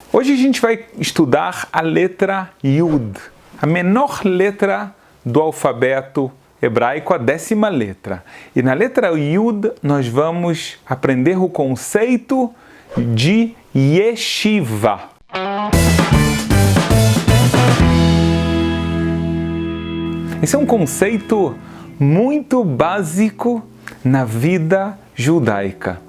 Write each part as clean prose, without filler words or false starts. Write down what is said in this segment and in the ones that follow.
Hoje a gente vai estudar a letra Yud, a menor letra do alfabeto hebraico, a 10ª letra. E na letra Yud nós vamos aprender o conceito de Yeshiva. Esse é um conceito muito básico na vida judaica.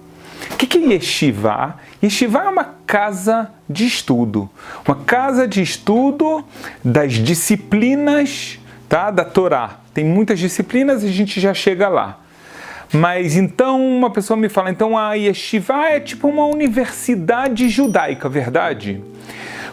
O que é Yeshiva? Yeshiva é uma casa de estudo. Uma casa de estudo das disciplinas, da Torá. Tem muitas disciplinas e a gente já chega lá. Mas então uma pessoa me fala, então a Yeshiva é tipo uma universidade judaica, verdade?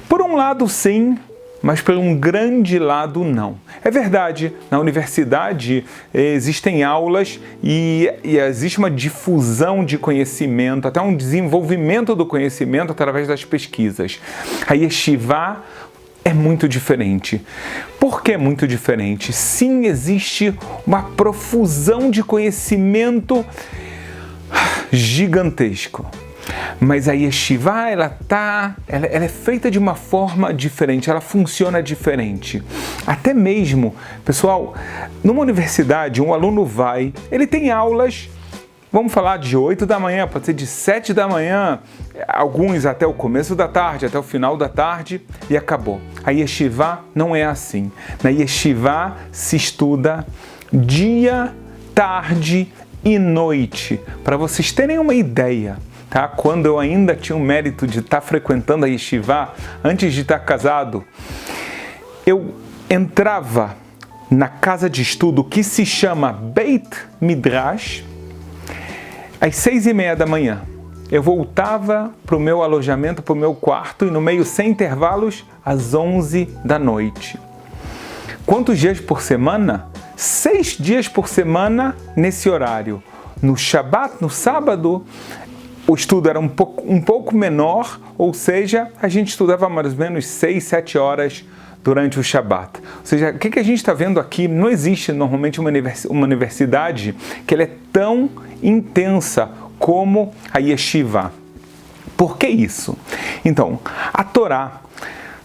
Por um lado sim, mas por um grande lado não. É verdade, na universidade existem aulas e existe uma difusão de conhecimento, até um desenvolvimento do conhecimento através das pesquisas. A Yeshiva é muito diferente. Por que é muito diferente? Sim, existe uma profusão de conhecimento gigantesco. Mas a Yeshiva, ela é feita de uma forma diferente, ela funciona diferente. Até mesmo, pessoal, numa universidade, um aluno vai, ele tem aulas, vamos falar de 8 da manhã, pode ser de 7 da manhã, alguns até o começo da tarde, até o final da tarde, e acabou. A Yeshiva não é assim. Na Yeshiva se estuda dia, tarde e noite. Para vocês terem uma ideia, quando eu ainda tinha o mérito de estar frequentando a Yeshiva, antes de estar casado, eu entrava na casa de estudo que se chama Beit Midrash às 6:30 da manhã. Eu voltava para o meu alojamento, para o meu quarto, e no meio, sem intervalos, às 11 da noite. Quantos dias por semana? 6 dias por semana nesse horário. No Shabat, no sábado, o estudo era um pouco menor, ou seja, a gente estudava mais ou menos 6, 7 horas durante o Shabat. Ou seja, o que a gente está vendo aqui? Não existe normalmente uma universidade que ela é tão intensa como a Yeshiva. Por que isso? Então, a Torá,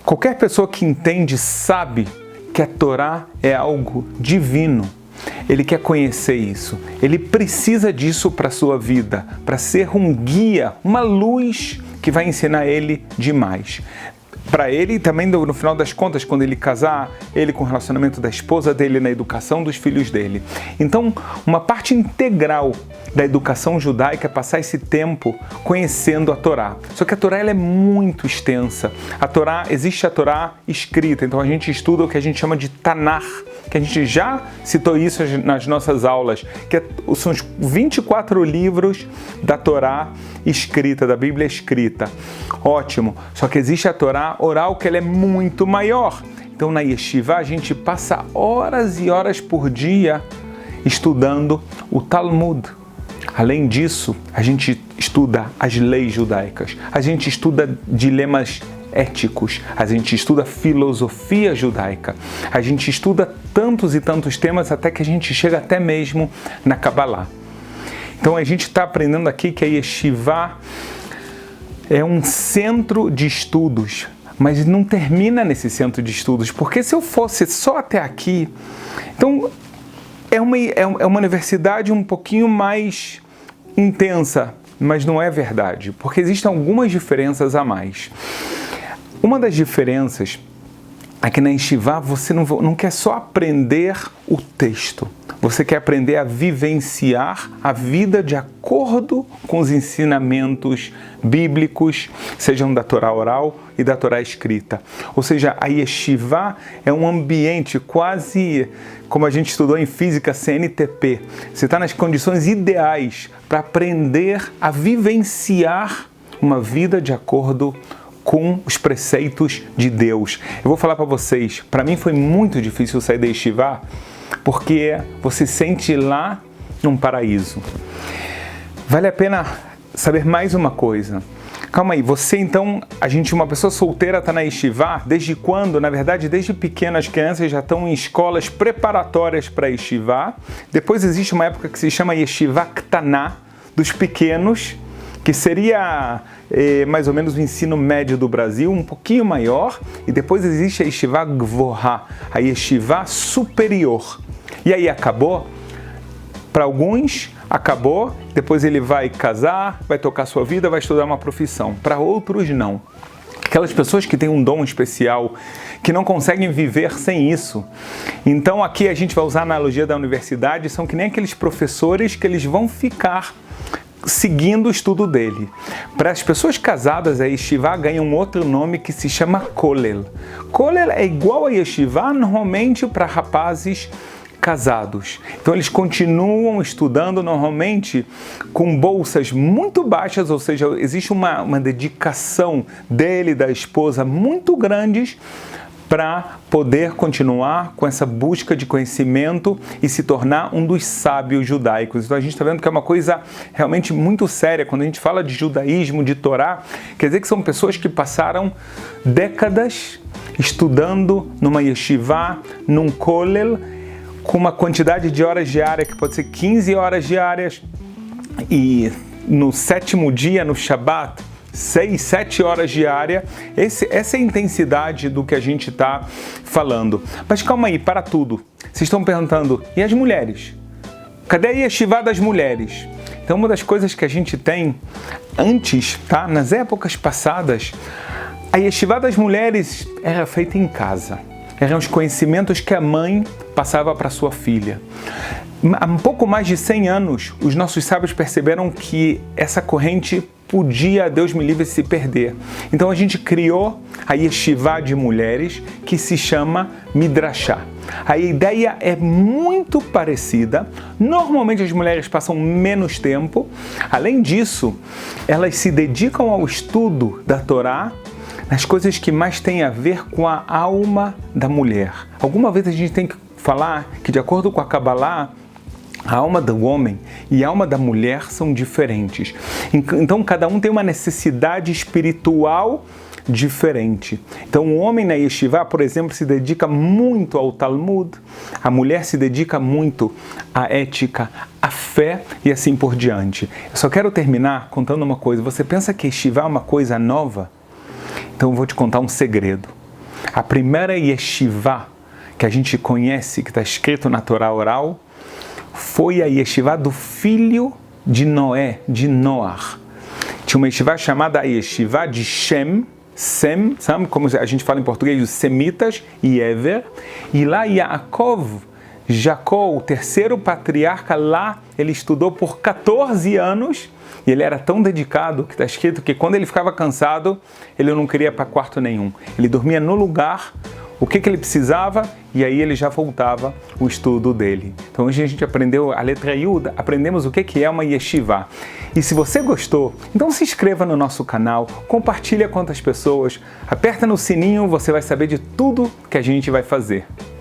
qualquer pessoa que entende sabe que a Torá é algo divino. Ele quer conhecer isso, ele precisa disso para a sua vida, para ser um guia, uma luz que vai ensinar ele demais. Para ele também, no final das contas, quando ele casar, ele com o relacionamento da esposa dele, na educação dos filhos dele. Então, uma parte integral da educação judaica é passar esse tempo conhecendo a Torá. Só que a Torá ela é muito extensa. Existe a Torá escrita, então a gente estuda o que a gente chama de Tanar, que a gente já citou isso nas nossas aulas, que são os 24 livros da Torá escrita, da Bíblia escrita. Ótimo, só que existe a Torá oral, que ela é muito maior. Então na Yeshiva a gente passa horas e horas por dia estudando o Talmud. Além disso, a gente estuda as leis judaicas, a gente estuda dilemas éticos, a gente estuda filosofia judaica, a gente estuda tantos e tantos temas até que a gente chega até mesmo na Kabbalah. Então a gente está aprendendo aqui que a Yeshiva é um centro de estudos, mas não termina nesse centro de estudos, porque se eu fosse só até aqui, então é uma universidade um pouquinho mais intensa, mas não é verdade, porque existem algumas diferenças a mais. Uma das diferenças é que na Yeshiva você não quer só aprender o texto, você quer aprender a vivenciar a vida de acordo com os ensinamentos bíblicos, sejam da Torá oral e da Torá escrita. Ou seja, a Yeshiva é um ambiente quase como a gente estudou em física CNTP. Você está nas condições ideais para aprender a vivenciar uma vida de acordo com os preceitos de Deus. Eu vou falar para vocês, para mim foi muito difícil sair da Yeshiva, porque você sente lá num paraíso. Vale a pena saber mais uma coisa. Calma aí, você então, uma pessoa solteira está na Yeshiva, desde quando? Na verdade, desde pequeno as crianças já estão em escolas preparatórias para Yeshiva. Depois existe uma época que se chama Yeshiva Ktaná, dos pequenos, que seria mais ou menos o ensino médio do Brasil, um pouquinho maior, e depois existe a Yeshiva Gvorá, a Yeshiva superior. E aí acabou? Para alguns, acabou, depois ele vai casar, vai tocar sua vida, vai estudar uma profissão. Para outros, não. Aquelas pessoas que têm um dom especial, que não conseguem viver sem isso. Então aqui a gente vai usar a analogia da universidade, são que nem aqueles professores que eles vão ficar seguindo o estudo dele. Para as pessoas casadas, a Yeshiva ganha um outro nome que se chama Kollel. Kollel é igual a Yeshiva normalmente para rapazes casados. Então eles continuam estudando normalmente com bolsas muito baixas, ou seja, existe uma dedicação dele e da esposa muito grandes para poder continuar com essa busca de conhecimento e se tornar um dos sábios judaicos. Então a gente está vendo que é uma coisa realmente muito séria. Quando a gente fala de judaísmo, de Torá, quer dizer que são pessoas que passaram décadas estudando numa yeshiva, num kollel, com uma quantidade de horas diárias, que pode ser 15 horas diárias, e no 7º dia, no Shabat, 6, 7 horas diárias. Essa é a intensidade do que a gente está falando. Mas calma aí, para tudo. Vocês estão perguntando, e as mulheres? Cadê a yeshiva das mulheres? Então uma das coisas que a gente tem antes, tá? Nas épocas passadas, a yeshiva das mulheres era feita em casa. Eram os conhecimentos que a mãe passava para sua filha. Há um pouco mais de 100 anos, os nossos sábios perceberam que essa corrente podia, Deus me livre, se perder. Então a gente criou a yeshiva de mulheres, que se chama Midrashá. A ideia é muito parecida. Normalmente as mulheres passam menos tempo. Além disso, elas se dedicam ao estudo da Torá, nas coisas que mais têm a ver com a alma da mulher. Alguma vez a gente tem que falar que, de acordo com a Kabbalah, a alma do homem e a alma da mulher são diferentes. Então, cada um tem uma necessidade espiritual diferente. Então, o homem na yeshiva, por exemplo, se dedica muito ao Talmud, a mulher se dedica muito à ética, à fé e assim por diante. Eu só quero terminar contando uma coisa. Você pensa que yeshiva é uma coisa nova? Então eu vou te contar um segredo. A primeira yeshiva que a gente conhece, que está escrito na Torá oral, foi a yeshiva do filho de Noé, de Noar. Tinha uma yeshiva chamada a yeshiva de Shem, Sem, sabe como a gente fala em português, os semitas, e Ever. E lá Yaakov, Jacó, o terceiro patriarca, lá ele estudou por 14 anos. E ele era tão dedicado que está escrito que quando ele ficava cansado, ele não queria ir para quarto nenhum. Ele dormia no lugar, o que ele precisava, e aí ele já voltava o estudo dele. Então hoje a gente aprendeu a letra Yud, aprendemos o que é uma yeshiva. E se você gostou, então se inscreva no nosso canal, compartilha com outras pessoas, aperta no sininho, você vai saber de tudo que a gente vai fazer.